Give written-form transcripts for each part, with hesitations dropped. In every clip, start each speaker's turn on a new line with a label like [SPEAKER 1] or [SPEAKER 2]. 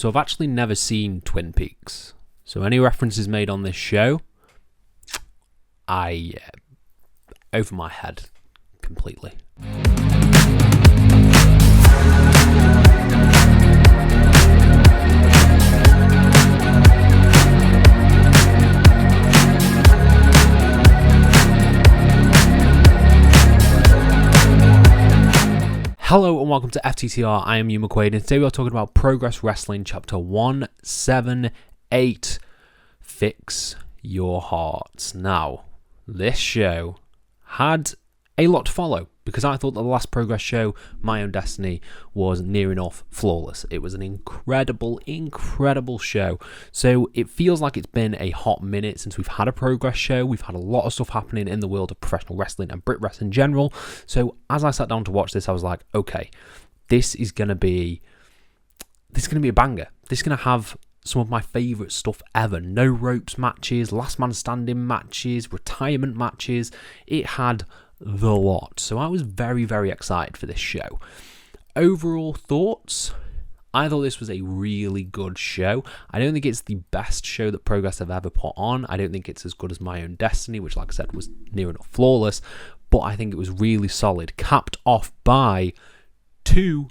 [SPEAKER 1] So I've actually never seen Twin Peaks. So any references made on this show, over my head completely. Hello and welcome to FTTR, I am Hugh McQuaid, and today we are talking about Progress Wrestling Chapter 178, Fix Your Hearts. Now, this show had a lot to follow, because I thought the last Progress show, My Own Destiny, was near enough flawless. It was an incredible show. So it feels like it's been a hot minute since we've had a Progress show. We've had a lot of stuff happening in the world of professional wrestling and Brit wrestling in general. So as I sat down to watch this, I was like, okay, this is gonna be a banger. This is gonna have some of my favourite stuff ever. No ropes matches, last man standing matches, retirement matches. It had the lot. So I was very, very excited for this show. Overall thoughts? I thought this was a really good show. I don't think it's the best show that Progress have ever put on. I don't think it's as good as My Own Destiny, which, like I said, was near enough flawless. But I think it was really solid. Capped off by two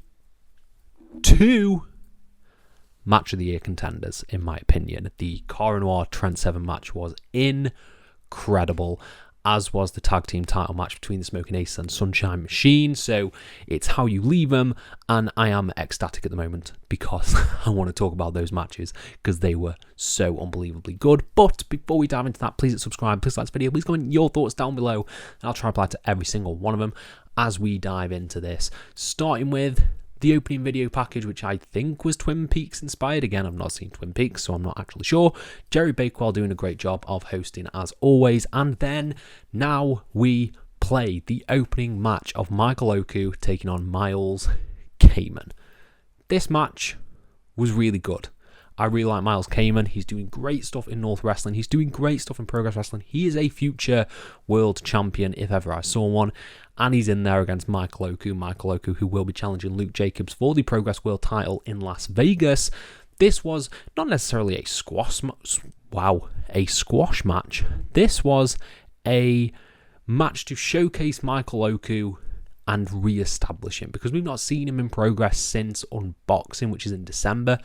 [SPEAKER 1] Match of the Year contenders, in my opinion. The Cara Noir Trent Seven match was incredible, as was the tag team title match between the Smokin Aces and Sunshine Machine. So it's how you leave them, and I am ecstatic at the moment because I want to talk about those matches because they were so unbelievably good. But before we dive into that, please hit subscribe, please like this video, please comment your thoughts down below, and I'll try to reply to every single one of them as we dive into this. Starting with the opening video package, which I think was Twin Peaks inspired. Again, I've not seen Twin Peaks, so I'm not actually sure. Jerry Bakewell doing a great job of hosting as always. And then now we play the opening match of Michael Oku taking on Miles Kamen. This match was really good. I really like Miles Kamen. He's doing great stuff in North Wrestling. He's doing great stuff in Progress Wrestling. He is a future world champion, if ever I saw one. And he's in there against Michael Oku. Michael Oku, who will be challenging Luke Jacobs for the Progress World title in Las Vegas. This was not necessarily a squash match. This was a match to showcase Michael Oku and re-establish him, because we've not seen him in Progress since Unboxing, which is in December.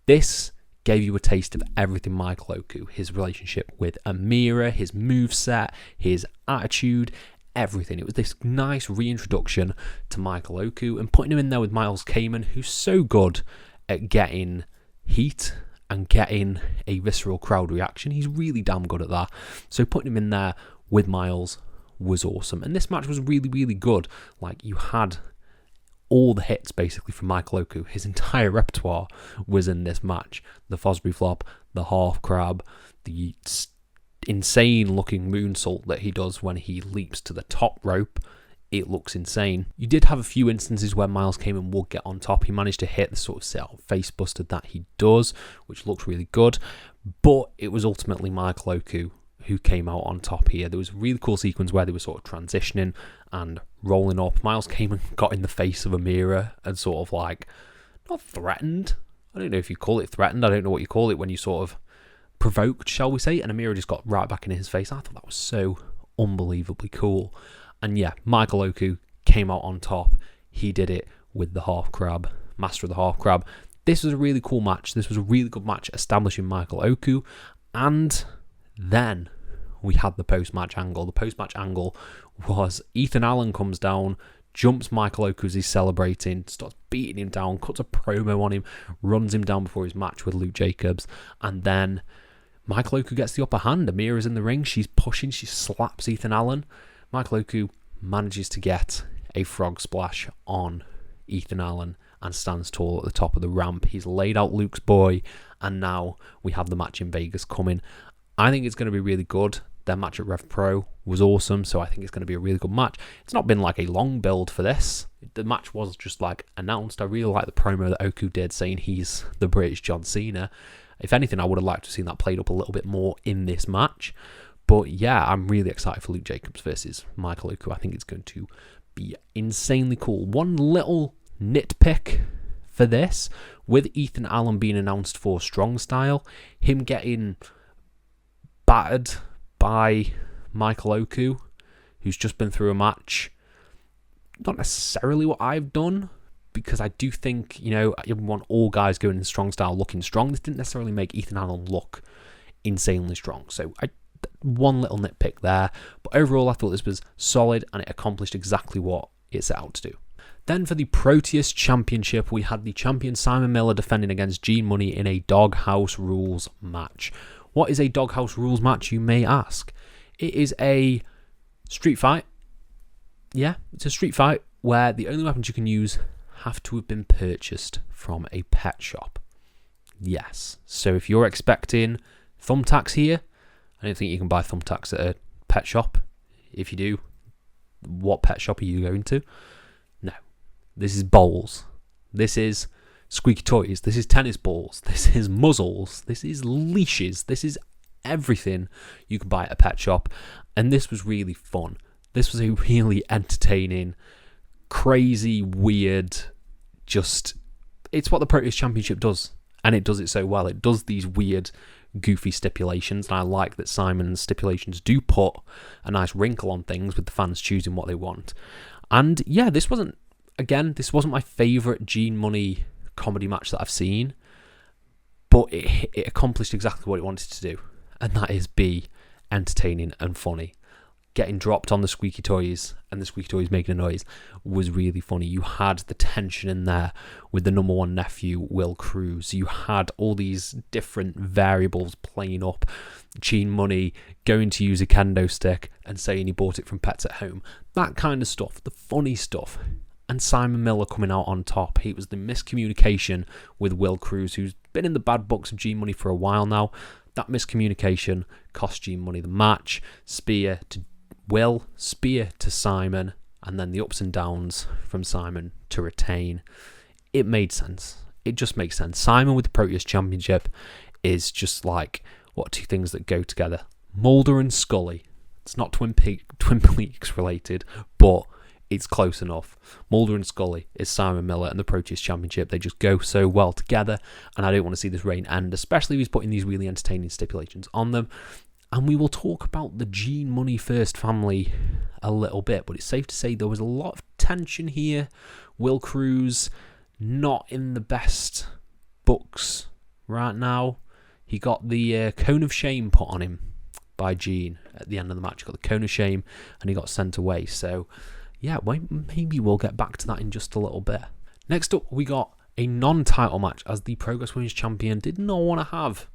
[SPEAKER 1] This gave you a taste of everything Michael Oku, his relationship with Amira, his moveset, his attitude, everything. It was this nice reintroduction to Michael Oku and putting him in there with Miles Kamen, who's so good at getting heat and getting a visceral crowd reaction. He's really damn good at that. So putting him in there with Miles was awesome. And this match was really, really good. Like, you had all the hits basically from Michael Oku. His entire repertoire was in this match. The Fosbury flop, the half crab, the insane looking moonsault that he does when he leaps to the top rope. It looks insane. You did have a few instances where Miles came and would get on top. He managed to hit the sort of set-out face buster that he does, which looks really good. But it was ultimately Michael Oku who came out on top here. There was a really cool sequence where they were sort of transitioning and rolling up. Miles came and got in the face of Amira and sort of like, not threatened. I don't know if you call it threatened. I don't know what you call it when you sort of provoked, shall we say. And Amira just got right back in his face. I thought that was so unbelievably cool. And yeah, Michael Oku came out on top. He did it with the half crab, master of the half crab. This was a really cool match. This was a really good match establishing Michael Oku. And then we had the post-match angle. The post-match angle was Ethan Allen comes down, jumps Michael Oku as he's celebrating, starts beating him down, cuts a promo on him, runs him down before his match with Luke Jacobs, and then Michael Oku gets the upper hand. Amira's in the ring, she's pushing, she slaps Ethan Allen. Michael Oku manages to get a frog splash on Ethan Allen and stands tall at the top of the ramp. He's laid out Luke's boy, and now we have the match in Vegas coming. I think it's going to be really good. Their match at Rev Pro was awesome, so I think it's going to be a really good match. It's not been like a long build for this. The match was just like announced. I really like the promo that Oku did saying he's the British John Cena. If anything, I would have liked to have seen that played up a little bit more in this match. But yeah, I'm really excited for Luke Jacobs versus Michael Oku. I think it's going to be insanely cool. One little nitpick for this, with Ethan Allen being announced for Strong Style, him getting battered by Michael Oku, who's just been through a match. Not necessarily what I've done, because I do think, you want all guys going in Strong Style looking strong. This didn't necessarily make Ethan Allen look insanely strong. So one little nitpick there. But overall, I thought this was solid and it accomplished exactly what it set out to do. Then for the Proteus Championship, we had the champion Simon Miller defending against Gene Money in a Doghouse Rules match. What is a Doghouse Rules match, you may ask? It is a street fight. Yeah, it's a street fight where the only weapons you can use have to have been purchased from a pet shop. Yes. So if you're expecting thumbtacks here, I don't think you can buy thumbtacks at a pet shop. If you do, what pet shop are you going to? No. This is bowls. This is squeaky toys. This is tennis balls. This is muzzles. This is leashes. This is everything you can buy at a pet shop. And this was really fun. This was a really entertaining, crazy, weird, it's what the Proteus Championship does. And it does it so well. It does these weird, goofy stipulations. And I like that Simon's stipulations do put a nice wrinkle on things with the fans choosing what they want. And yeah, this wasn't my favourite Gene Money comedy match that I've seen. But it accomplished exactly what it wanted to do. And that is be entertaining and funny. Getting dropped on the squeaky toys and the squeaky toys making a noise was really funny. You had the tension in there with the number one nephew, Will Cruz. You had all these different variables playing up. Gene Money going to use a kendo stick and saying he bought it from Pets at Home. That kind of stuff, the funny stuff. And Simon Miller coming out on top. It was the miscommunication with Will Cruz, who's been in the bad books of Gene Money for a while now. That miscommunication cost Gene Money the match. Spear to Will, spear to Simon, and then the ups and downs from Simon to retain. It made sense. It just makes sense. Simon with the Proteus Championship is just like, what, two things that go together? Mulder and Scully. It's not Twin Peaks related, but it's close enough. Mulder and Scully is Simon Miller and the Proteus Championship. They just go so well together, and I don't want to see this reign end, especially if he's putting these really entertaining stipulations on them. And we will talk about the Gene Money First family a little bit, but it's safe to say there was a lot of tension here. Will Cruz not in the best books right now. He got the cone of shame put on him by Gene at the end of the match. He got the cone of shame and he got sent away. So yeah, maybe we'll get back to that in just a little bit. Next up, we got a non-title match, as the Progress Women's Champion did not want to have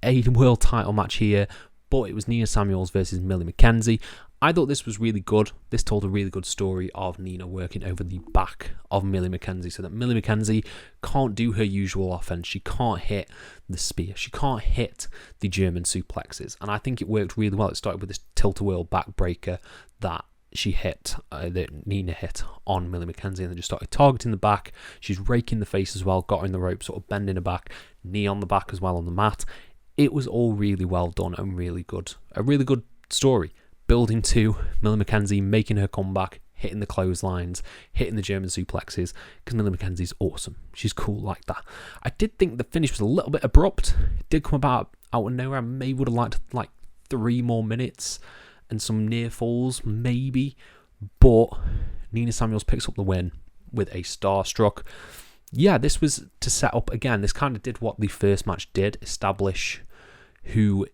[SPEAKER 1] a world title match here, but it was Nina Samuels versus Millie McKenzie. I thought this was really good. This told a really good story of Nina working over the back of Millie McKenzie so that Millie McKenzie can't do her usual offense. She can't hit the spear. She can't hit the German suplexes. And I think it worked really well. It started with this tilt-a-whirl backbreaker that she hit, that Nina hit on Millie McKenzie, and then just started targeting the back. She's raking the face as well, got her in the rope, sort of bending her back, knee on the back as well on the mat. It was all really well done and really good. A really good story. Building to Millie McKenzie making her comeback, hitting the clotheslines, hitting the German suplexes, because Millie McKenzie's awesome. She's cool like that. I did think the finish was a little bit abrupt. It did come about out of nowhere. I maybe would have liked like 3 more minutes and some near falls, maybe. But Nina Samuels picks up the win with a Starstruck. Yeah, this was to set up, again, this kind of did what the first match did, establish who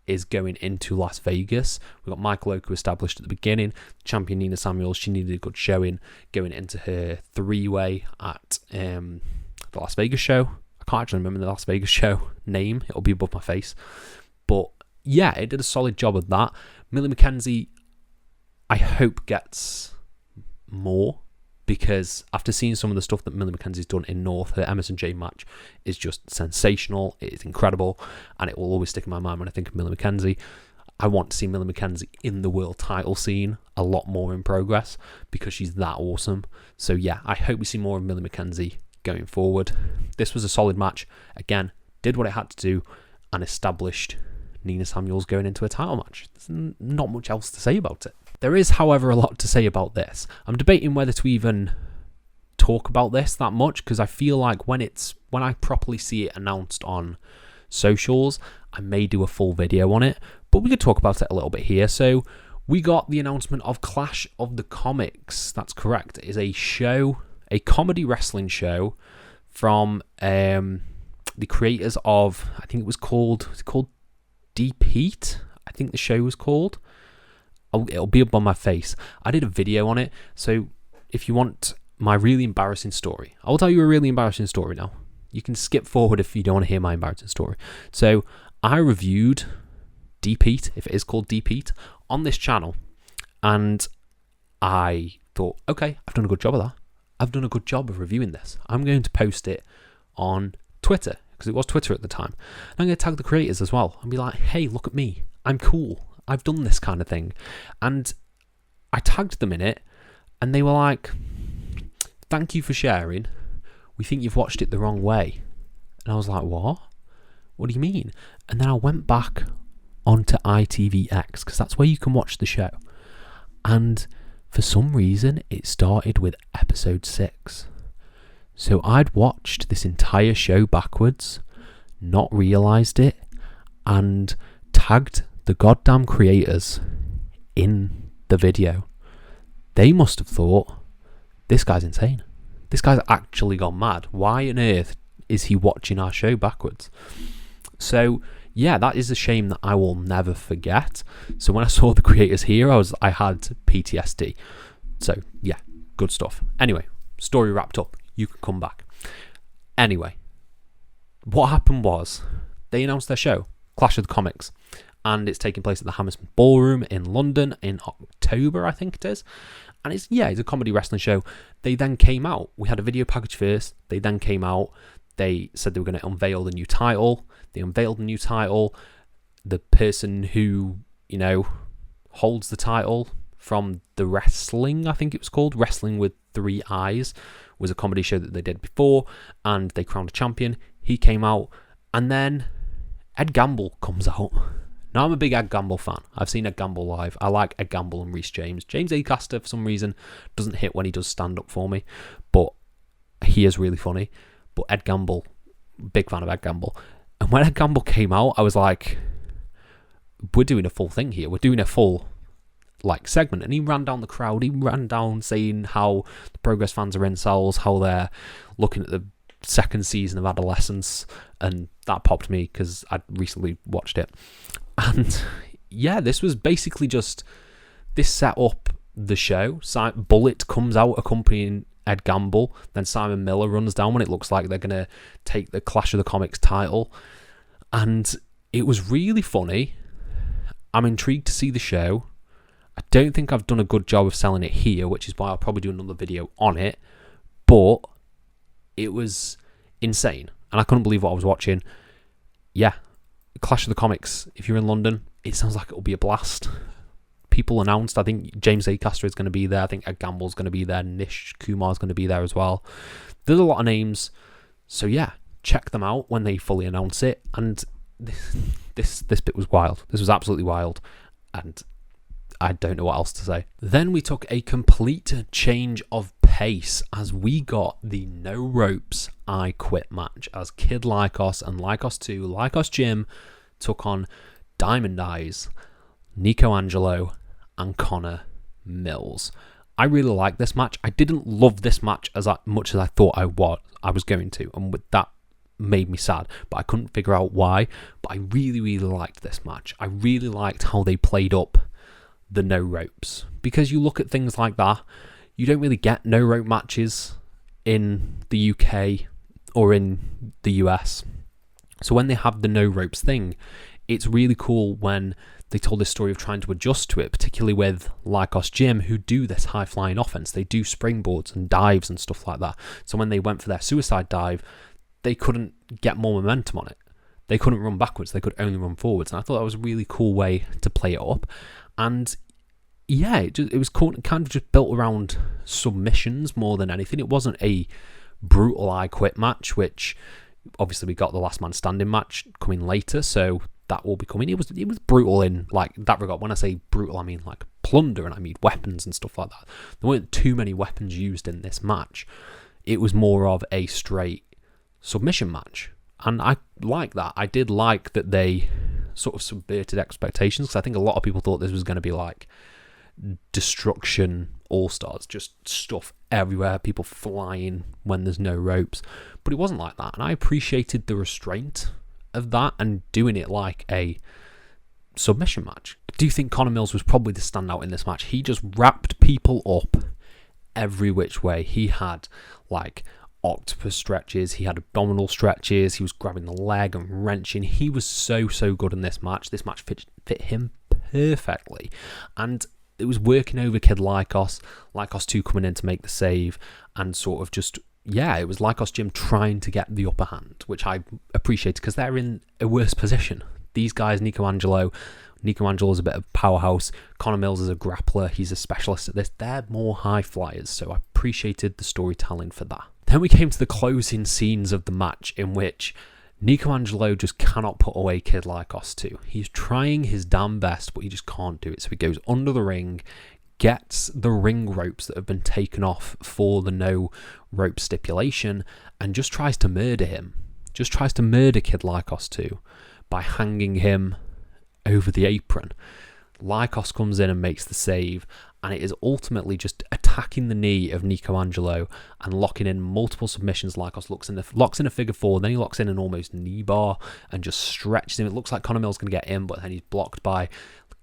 [SPEAKER 1] is going into Las Vegas. We've got Michael Oku established at the beginning. Champion Nina Samuels, she needed a good showing going into her 3-way at the Las Vegas show. I can't actually remember the Las Vegas show name. It'll be above my face. But yeah, it did a solid job of that. Millie McKenzie, I hope, gets more, because after seeing some of the stuff that Millie McKenzie's done in North, her Emerson J match is just sensational. It is incredible, and it will always stick in my mind when I think of Millie McKenzie. I want to see Millie McKenzie in the world title scene a lot more in Progress, because she's that awesome. So yeah, I hope we see more of Millie McKenzie going forward. This was a solid match. Again, did what it had to do and established Nina Samuels going into a title match. There's not much else to say about it. There is, however, a lot to say about this. I'm debating whether to even talk about this that much because I feel like when I properly see it announced on socials, I may do a full video on it, but we could talk about it a little bit here. So we got the announcement of Clash of the Comics. That's correct. It is a show, a comedy wrestling show from the creators of, I think it's called Deep Heat. I think the show was called. It'll be up on my face. I did a video on it. So if you want my really embarrassing story, I'll tell you a really embarrassing story now. You can skip forward if you don't want to hear my embarrassing story. So I reviewed Deep Heat, if it is called Deep Heat, on this channel. And I thought, okay, I've done a good job of that. I've done a good job of reviewing this. I'm going to post it on Twitter, because it was Twitter at the time. And I'm going to tag the creators as well and be like, hey, look at me. I'm cool. I've done this kind of thing. And I tagged them in it, and they were like, thank you for sharing. We think you've watched it the wrong way. And I was like, what? What do you mean? And then I went back onto ITVX, because that's where you can watch the show. And for some reason, it started with episode 6. So I'd watched this entire show backwards, not realised it, and tagged the goddamn creators in the video. They must have thought, this guy's insane. This guy's actually gone mad. Why on earth is he watching our show backwards? So yeah, that is a shame that I will never forget. So when I saw the creators here, I had PTSD. So yeah, good stuff. Anyway, story wrapped up. You can come back. Anyway, what happened was they announced their show, Clash of the Comics, and it's taking place at the Hammersmith Ballroom in London in October, I think it is. And it's a comedy wrestling show. They then came out. We had a video package first. They then came out. They said they were going to unveil the new title. They unveiled the new title. The person who, holds the title from the wrestling, I think it was called, Wrestling with 3 Eyes, was a comedy show that they did before, and they crowned a champion. He came out, and then Ed Gamble comes out. Now, I'm a big Ed Gamble fan. I've seen Ed Gamble live. I like Ed Gamble and Rhys James. James Acaster, for some reason, doesn't hit when he does stand-up for me, but he is really funny. But Ed Gamble, big fan of Ed Gamble. And when Ed Gamble came out, I was like, we're doing a full thing here. We're doing a full segment. And he ran down the crowd. He ran down saying how the Progress fans are incels, how they're looking at the second season of Adolescence. And that popped me because I'd recently watched it. And yeah, this was basically just, this set up the show. Bullet comes out accompanying Ed Gamble. Then Simon Miller runs down when it looks like they're going to take the Clash of the Comics title. And it was really funny. I'm intrigued to see the show. I don't think I've done a good job of selling it here, which is why I'll probably do another video on it. But it was insane. And I couldn't believe what I was watching. Yeah, Clash of the Comics, if you're in London, it sounds like it'll be a blast. People announced, I think James Acaster is going to be there. I think Ed Gamble's going to be there. Nish Kumar's going to be there as well. There's a lot of names. So yeah, check them out when they fully announce it. And this bit was wild. This was absolutely wild. And I don't know what else to say. Then we took a complete change of pace as we got the No Ropes I Quit match as Kid Lykos and Lykos 2, Lykos Gym, took on Diamond Eyes, Nico Angelo, and Connor Mills. I really liked this match. I didn't love this match as much as I thought I was going to, and with that made me sad, but I couldn't figure out why. But I really, really liked this match. I really liked how they played up the no ropes, because you look at things like that, you don't really get no rope matches in the UK or in the US. So when they have the no ropes thing, it's really cool when they told this story of trying to adjust to it, particularly with Lykos Gym, who do this high-flying offense. They do springboards and dives and stuff like that. So when they went for their suicide dive, they couldn't get more momentum on it. They couldn't run backwards. They could only run forwards. And I thought that was a really cool way to play it up. And yeah, it was kind of just built around submissions more than anything. It wasn't a brutal I Quit match, which obviously we got the last man standing match coming later, so that will be coming. It was brutal in like that regard. When I say brutal, I mean like plunder, and I mean weapons and stuff like that. There weren't too many weapons used in this match. it was more of a straight submission match. And I like that. I did like that they sort of subverted expectations, because I think a lot of people thought this was going to be like Destruction All-Stars, just stuff everywhere, people flying when there's no ropes. But it wasn't like that, and I appreciated the restraint of that and doing it like a submission match. I do think Connor Mills was probably the standout in this match. He just wrapped people up every which way. He had like octopus stretches, he had abdominal stretches, he was grabbing the leg and wrenching. He was so good in this match. This match fit him perfectly, and it was working over Kid Lykos 2 coming in to make the save, and sort of just, yeah, it was Lykos Gym trying to get the upper hand, which I appreciate because they're in a worse position. These guys, Nico Angelo's a bit of a powerhouse. Connor Mills is a grappler. He's a specialist at this. They're more high flyers, so I appreciated the storytelling for that. Then we came to the closing scenes of the match, in which Nico Angelo just cannot put away Kid Lykos 2. He's trying his damn best, but he just can't do it. So he goes under the ring, gets the ring ropes that have been taken off for the no rope stipulation, and just tries to murder him. Just tries to murder Kid Lykos 2 by hanging him over the apron. Lykos comes in and makes the save, and it is ultimately just attacking the knee of Nico Angelo and locking in multiple submissions. Lykos locks in a figure four, then he locks in an almost knee bar and just stretches him. It looks like Connor Mills going to get in, but then he's blocked by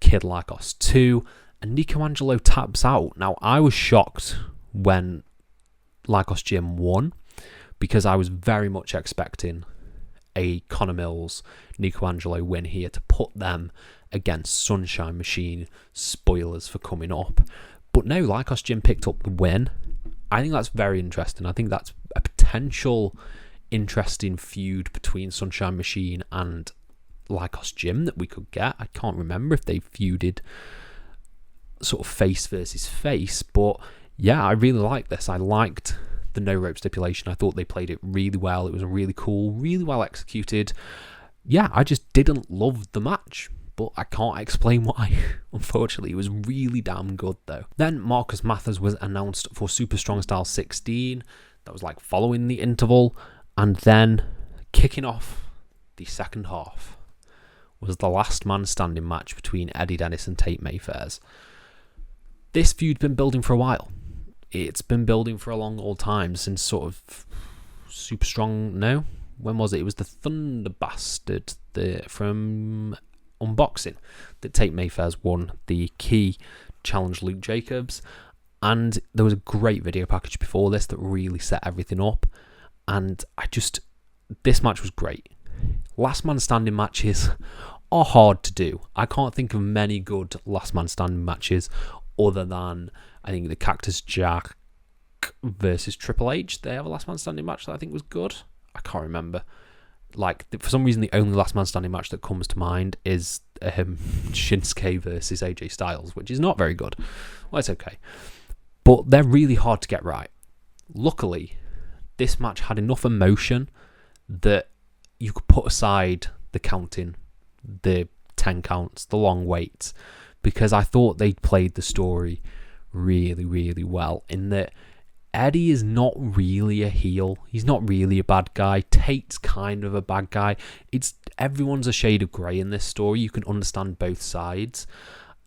[SPEAKER 1] Kid Lykos 2, and Nico Angelo taps out. Now, I was shocked when Lykos Gym won, because I was very much expecting a Connor Mills, Nico Angelo win here to put them against Sunshine Machine. Spoilers for coming up. But no, Lykos Gym picked up the win. I think that's very interesting. I think that's a potential interesting feud between Sunshine Machine and Lykos Gym that we could get. I can't remember if they feuded sort of face versus face, but yeah, I really liked this. I liked the no rope stipulation. I thought they played it really well. It was really cool, really well executed. Yeah, I just didn't love the match, but I can't explain why. Unfortunately, it was really damn good though. Then Marcus Mathers was announced for Super Strong Style 16. That was like following the interval, and then kicking off the second half was the last man standing match between Eddie Dennis and Tate Mayfairs. This feud's been building for a while. It's been building for a long old time, since sort of Super Strong, no? When was it? It was the Thunder Bastard from Unboxing that Tate Mayfairs won the key, challenged Luke Jacobs, and there was a great video package before this that really set everything up, and this match was great. Last man standing matches are hard to do. I can't think of many good last man standing matches other than, I think, the Cactus Jack versus Triple H. They have a last man standing match that I think was good. I can't remember. Like, for some reason, the only last man standing match that comes to mind is Shinsuke versus AJ Styles, which is not very good. Well, it's okay. But they're really hard to get right. Luckily, this match had enough emotion that you could put aside the counting, the 10 counts, the long waits, because I thought they played the story really, really well, in that Eddie is not really a heel. He's not really a bad guy. Tate's kind of a bad guy. Everyone's a shade of grey in this story. You can understand both sides.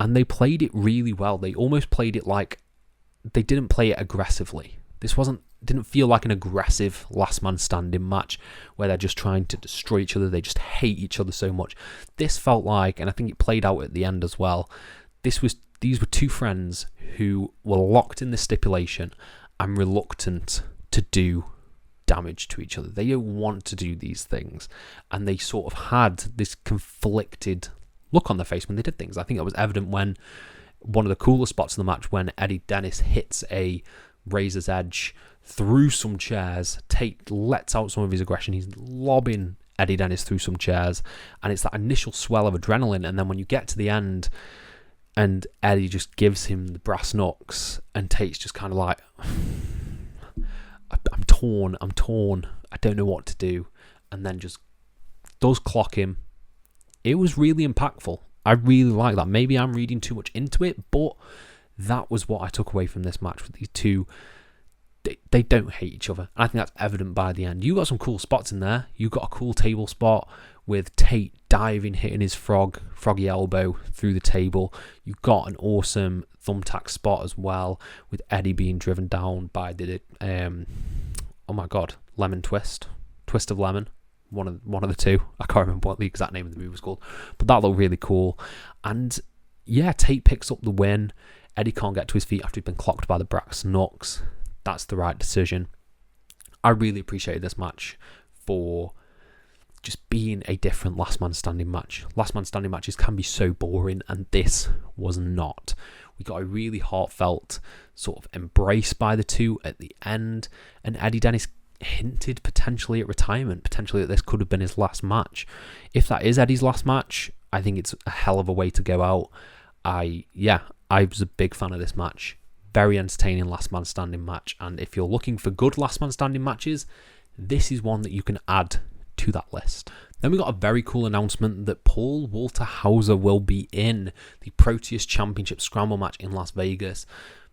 [SPEAKER 1] And they played it really well. They almost played it like they didn't play it aggressively. This didn't feel like an aggressive last man standing match where they're just trying to destroy each other. They just hate each other so much. This felt like, and I think it played out at the end as well, these were two friends who were locked in the stipulation and reluctant to do damage to each other. They don't want to do these things, and they sort of had this conflicted look on their face when they did things. I think that was evident when one of the coolest spots in the match, when Eddie Dennis hits a razor's edge through some chairs. Tate lets out some of his aggression. He's lobbing Eddie Dennis through some chairs, and it's that initial swell of adrenaline, and then when you get to the end and Eddie just gives him the brass knucks, and Tate's just kind of like, I'm torn, I don't know what to do, and then just does clock him. It was really impactful. I really like that. Maybe I'm reading too much into it, but that was what I took away from this match with these two they don't hate each other. And I think that's evident by the end. You got some cool spots in there. You got a cool table spot with Tate diving, hitting his froggy elbow through the table. You got an awesome thumbtack spot as well, with Eddie being driven down by the lemon twist of lemon. One of the two. I can't remember what the exact name of the move was called, but that looked really cool. And yeah, Tate picks up the win. Eddie can't get to his feet after he's been clocked by the Brax Knucks. That's the right decision. I really appreciated this match for just being a different last man standing match. Last man standing matches can be so boring, and this was not. We got a really heartfelt sort of embrace by the two at the end, and Eddie Dennis hinted potentially at retirement, potentially that this could have been his last match. If that is Eddie's last match, I think it's a hell of a way to go out. I was a big fan of this match. Very entertaining last man standing match, and if you're looking for good last man standing matches, this is one that you can add to that list. Then we got a very cool announcement that Paul Walter Hauser will be in the Proteus Championship Scramble match in Las Vegas.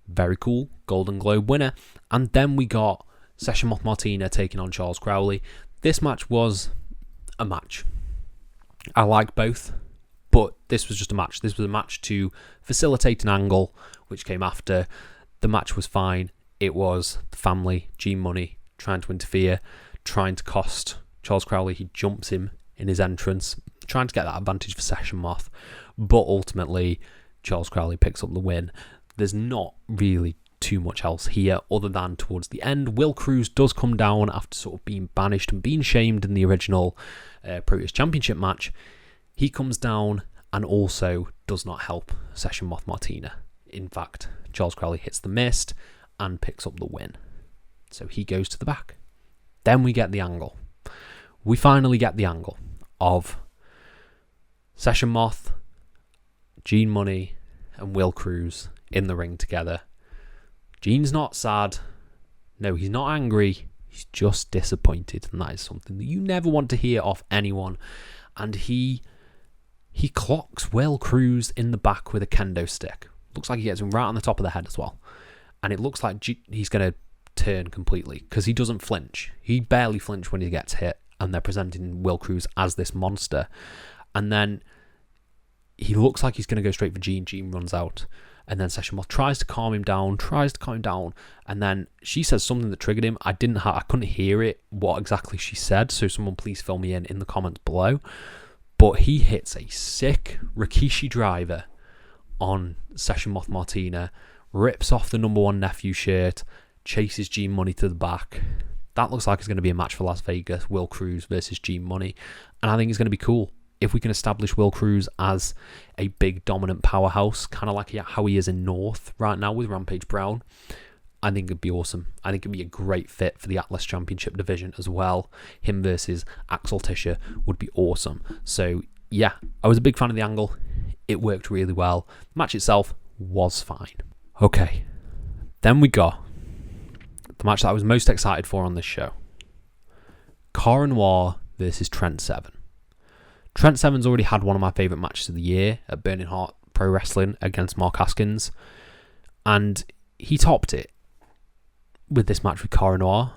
[SPEAKER 1] Very cool, Golden Globe winner. And then we got Session Moth Martina taking on Charles Crowley. This match was a match. I like both, but this was just a match. This was a match to facilitate an angle, which came after. The match was fine. It was the family, G Money, trying to interfere, trying to cost Charles Crowley. He jumps him in his entrance, trying to get that advantage for Session Moth, but ultimately Charles Crowley picks up the win. There's not really too much else here other than towards the end, Will Cruz does come down after sort of being banished and being shamed in the original Proteus Championship match. He comes down and also does not help Session Moth Martina. In fact, Charles Crowley hits the mist and picks up the win. So he goes to the back. Then we get the angle. We finally get the angle of Session Moth, Gene Money, and Will Cruz in the ring together. Gene's not sad. No, he's not angry. He's just disappointed, and that is something that you never want to hear off anyone. And he clocks Will Cruz in the back with a kendo stick. Looks like he gets him right on the top of the head as well. And it looks like he's going to turn completely because he doesn't flinch. He barely flinches when he gets hit, and they're presenting Will Cruz as this monster. And then he looks like he's going to go straight for Gene. Gene runs out. And then Session Moth tries to calm him down, and then she says something that triggered him. I couldn't hear it, what exactly she said, so someone please fill me in the comments below. But he hits a sick Rikishi driver on Session Moth Martina, rips off the number one nephew shirt, chases Gene Money to the back. That looks like it's going to be a match for Las Vegas, Will Cruz versus Gene Money, and I think it's going to be cool. If we can establish Will Cruz as a big dominant powerhouse, kind of like how he is in North right now with Rampage Brown, I think it'd be awesome. I think it'd be a great fit for the Atlas Championship division as well. Him versus Axel Tischer would be awesome. So yeah, I was a big fan of the angle. It worked really well. The match itself was fine. Okay, then we got the match that I was most excited for on this show. Cara Noir versus Trent Seven. Trent Seven's already had one of my favourite matches of the year at Burning Heart Pro Wrestling against Mark Haskins, and he topped it with this match with Cara Noir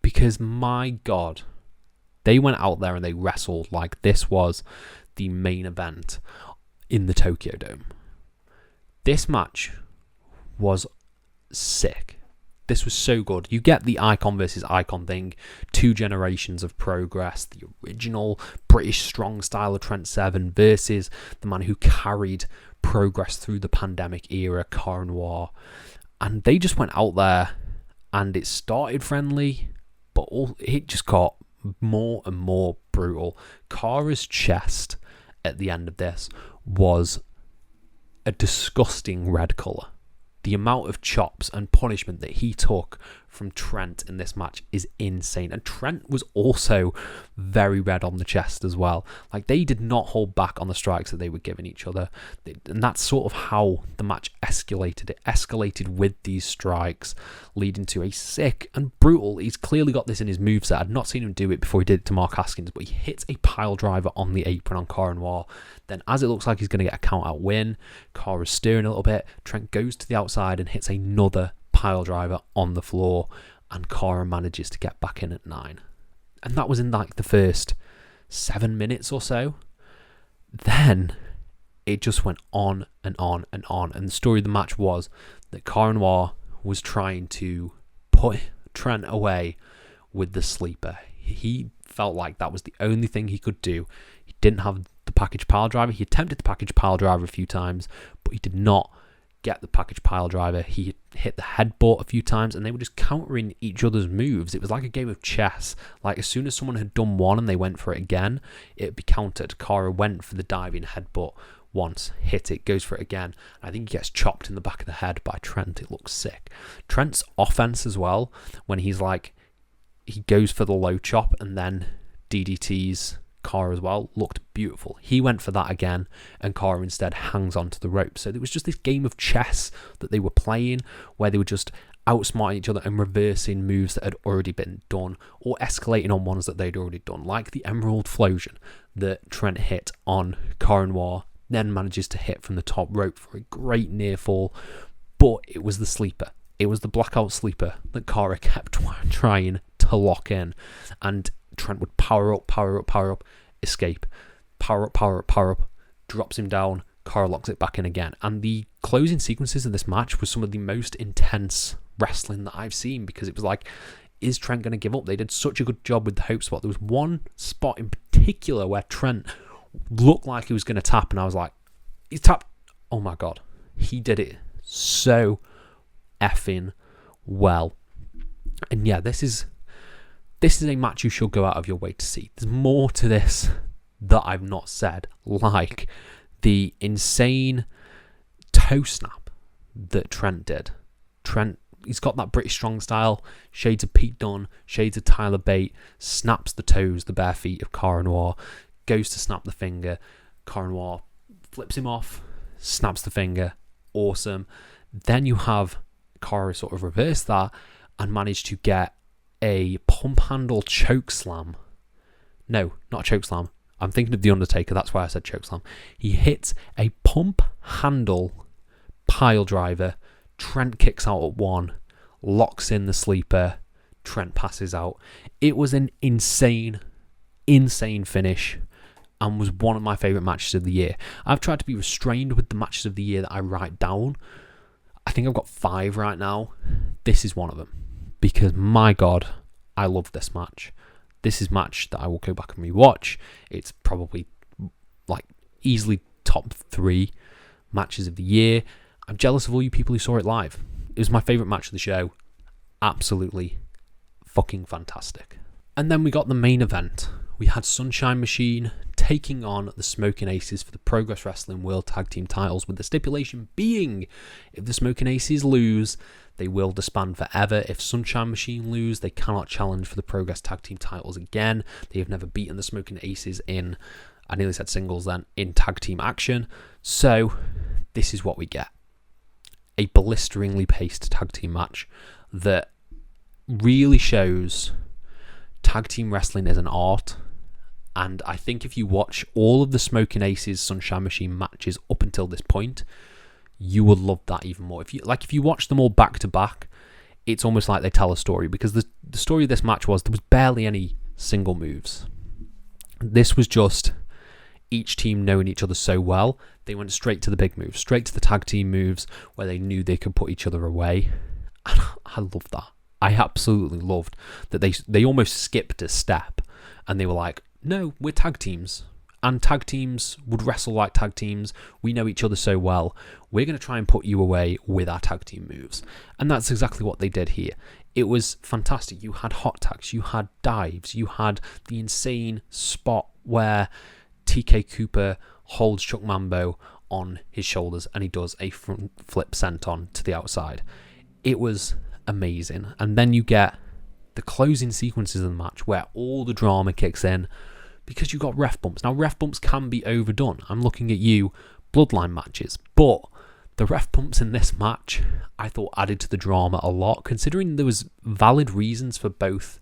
[SPEAKER 1] because, my God, they went out there and they wrestled like this was the main event in the Tokyo Dome. This match was sick. This was so good. You get the icon versus icon thing, 2 generations of progress, the original British strong style of Trent Seven versus the man who carried progress through the pandemic era, Cara Noir. And they just went out there and it started friendly, but it just got more and more brutal. Cara's chest at the end of this was a disgusting red colour. The amount of chops and punishment that he took from Trent in this match is insane. And Trent was also very red on the chest as well. Like, they did not hold back on the strikes that they were giving each other. And that's sort of how the match escalated. It escalated with these strikes, leading to a sick and brutal... He's clearly got this in his moveset. I'd not seen him do it before he did it to Mark Haskins, but he hits a pile driver on the apron on Cara Noir. Then, as it looks like he's going to get a count-out win, Cara's steering a little bit. Trent goes to the outside and hits another pile driver on the floor, and Cara manages to get back in at 9. And that was in like the first 7 minutes or so. Then it just went on and on and on. And the story of the match was that Cara Noir was trying to put Trent away with the sleeper. He felt like that was the only thing he could do. He didn't have the package pile driver. He attempted the package pile driver a few times, but he did not get the package pile driver. He hit the headbutt a few times, and they were just countering each other's moves. It was like a game of chess. Like, as soon as someone had done one and they went for it again, it'd be countered. Cara went for the diving headbutt once, hit it, goes for it again. I think he gets chopped in the back of the head by Trent. It looks sick. Trent's offense as well, when he's like, he goes for the low chop and then DDTs Cara as well, looked beautiful. He went for that again, and Cara instead hangs onto the rope. So there was just this game of chess that they were playing, where they were just outsmarting each other and reversing moves that had already been done, or escalating on ones that they'd already done, like the Emerald Flosion that Trent hit on Cara Noir, then manages to hit from the top rope for a great near fall. But it was the sleeper. It was the blackout sleeper that Cara kept trying to lock in, and Trent would power up, escape, power up, drops him down, Cara locks it back in again. And the closing sequences of this match was some of the most intense wrestling that I've seen, because it was like, is Trent going to give up? They did such a good job with the hope spot. There was one spot in particular where Trent looked like he was going to tap, and I was like, he's tapped. Oh my God. He did it so effing well. And yeah, this is a match you should go out of your way to see. There's more to this that I've not said, like the insane toe snap that Trent did. Trent, he's got that British strong style, shades of Pete Dunne, shades of Tyler Bate, snaps the toes, the bare feet of Cara Noir, goes to snap the finger. Cara Noir flips him off, snaps the finger. Awesome. Then you have Cara sort of reverse that and manage to get a pump handle choke slam. No, not a choke slam. I'm thinking of The Undertaker, that's why I said choke slam. He hits a pump handle pile driver. Trent kicks out at 1, locks in the sleeper. Trent passes out. It was an insane finish, and was one of my favourite matches of the year. I've tried to be restrained with the matches of the year that I write down. I think I've got 5 right now. This is one of them, because my God, I love this match. This is a match that I will go back and rewatch. It's probably like easily top 3 matches of the year. I'm jealous of all you people who saw it live. It was my favourite match of the show. Absolutely fucking fantastic. And then we got the main event. We had Sunshine Machine taking on the Smokin Aces for the Progress Wrestling World Tag Team titles, with the stipulation being, if the Smokin Aces lose, they will disband forever. If Sunshine Machine lose, they cannot challenge for the Progress Tag Team titles again. They have never beaten the Smokin Aces in, I nearly said singles then, in tag team action. So this is what we get. A blisteringly paced tag team match that really shows tag team wrestling as an art. And I think if you watch all of the Smokin Aces Sunshine Machine matches up until this point, you will love that even more. If you watch them all back to back, it's almost like they tell a story, because the story of this match was there was barely any single moves. This was just each team knowing each other so well, they went straight to the big moves, straight to the tag team moves where they knew they could put each other away. And I loved that. I absolutely loved that they almost skipped a step, and they were like, no, we're tag teams, and tag teams would wrestle like tag teams. We know each other so well. We're going to try and put you away with our tag team moves. And that's exactly what they did here. It was fantastic. You had hot tags, you had dives, you had the insane spot where TK Cooper holds Chuck Mambo on his shoulders and he does a front flip senton to the outside. It was amazing. And then you get the closing sequences of the match where all the drama kicks in, because you got ref bumps. Now, ref bumps can be overdone. I'm looking at you, bloodline matches, but the ref bumps in this match I thought added to the drama a lot, considering there was valid reasons for both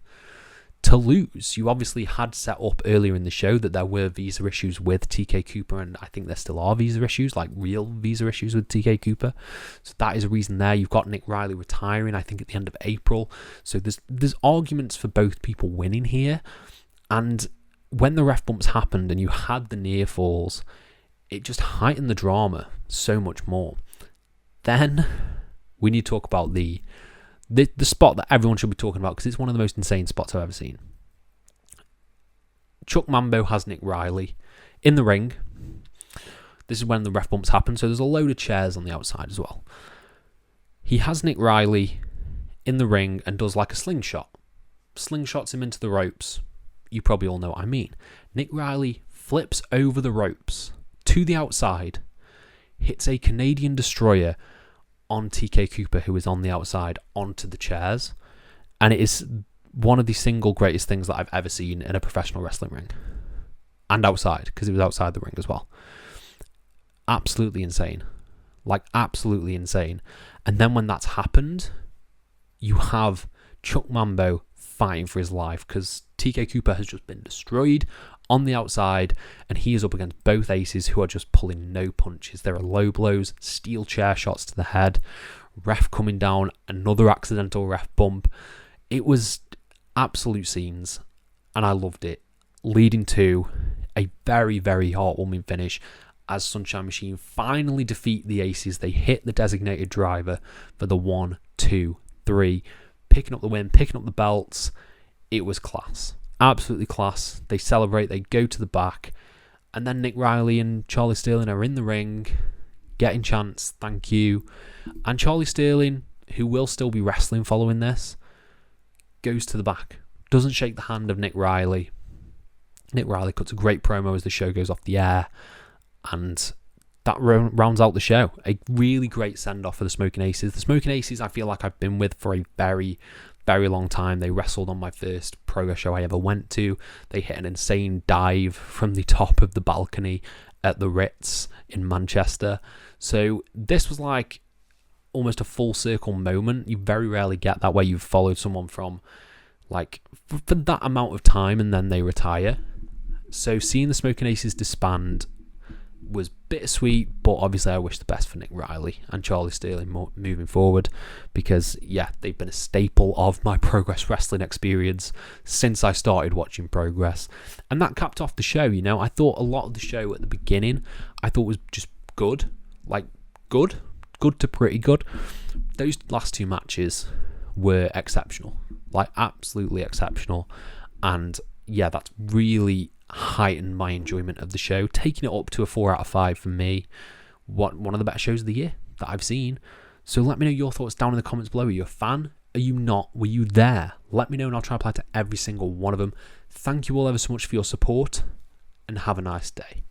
[SPEAKER 1] to lose. You obviously had set up earlier in the show that there were visa issues with TK Cooper, and I think there still are visa issues, like real visa issues with TK Cooper. So that is a reason there. You've got Nick Riley retiring, I think, at the end of April. So there's arguments for both people winning here. And when the ref bumps happened and you had the near falls, it just heightened the drama so much more. Then we need to talk about the spot that everyone should be talking about, because it's one of the most insane spots I've ever seen. Chuck Mambo has Nick Riley in the ring. This is when the ref bumps happen, so there's a load of chairs on the outside as well. He has Nick Riley in the ring and does like a slingshot. Slingshots him into the ropes. You probably all know what I mean. Nick Riley flips over the ropes to the outside, hits a Canadian destroyer on TK Cooper, who is on the outside, onto the chairs. And it is one of the single greatest things that I've ever seen in a professional wrestling ring. And outside, because it was outside the ring as well. Absolutely insane. Like, absolutely insane. And then when that's happened, you have Chuck Mambo fighting for his life, because TK Cooper has just been destroyed on the outside, and he is up against both aces who are just pulling no punches. There are low blows, steel chair shots to the head, ref coming down, another accidental ref bump. It was absolute scenes, and I loved it, leading to a very, very heartwarming finish as Sunshine Machine finally defeat the aces. They hit the designated driver for the 1, 2, 3, picking up the win, picking up the belts. It was class. Absolutely class. They celebrate, they go to the back, and then Nick Riley and Charlie Sterling are in the ring, getting chants, thank you. And Charlie Sterling, who will still be wrestling following this, goes to the back, doesn't shake the hand of Nick Riley. Nick Riley cuts a great promo as the show goes off the air, and that rounds out the show. A really great send-off for the Smokin Aces. The Smokin Aces I feel like I've been with for a very, very long time. They wrestled on my first progress show I ever went to. They hit an insane dive from the top of the balcony at the Ritz in Manchester. So this was like almost a full circle moment. You very rarely get that, where you've followed someone from like for that amount of time and then they retire. So seeing the Smokin Aces disband was bittersweet, but obviously I wish the best for Nick Riley and Charlie Sterling moving forward, because yeah, they've been a staple of my Progress wrestling experience since I started watching Progress. And that capped off the show. You know, I thought a lot of the show at the beginning I thought was just good, like good to pretty good. Those last two matches were exceptional, like absolutely exceptional. And yeah, that's really heightened my enjoyment of the show, taking it up to a 4 out of 5 for me. One of the better shows of the year that I've seen. So let me know your thoughts down in the comments below. Are you a fan? Are you not? Were you there? Let me know and I'll try to apply to every single one of them. Thank you all ever so much for your support, and have a nice day.